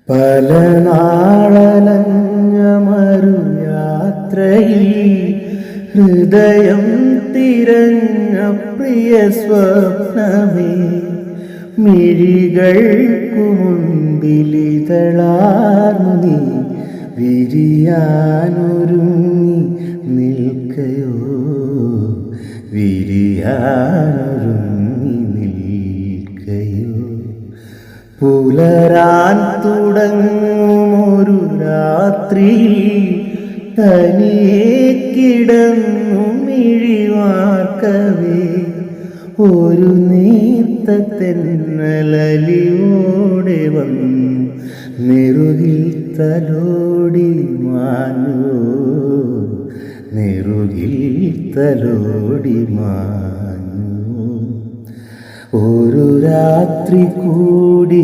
പല നാളലഞ്ഞ മറുയാത്രയിൽ ഹൃദയം തിരഞ്ഞ പ്രിയ സ്വപ്നമേ, മിഴികൾക്കു മുൻപിലിതളാർന്നു നീ വിരിയാനൊരുങ്ങി നിൽക്കയോ, വിരിയാനൊരുങ്ങി നിൽക്കയോ. പുലരാൻ തുടങ്ങുമൊരു രാത്രിയിൽ തനിയെ കിടന്നു മിഴിവാർക്കവേ, ഒരു നീർത്ത തെന്നലലിയോടെ വന്നു നെറുകിൽ തലോടി മാഞ്ഞു, നെറുകിൽ തലോടി മാഞ്ഞു. ഒരു രാത്രി കൂടി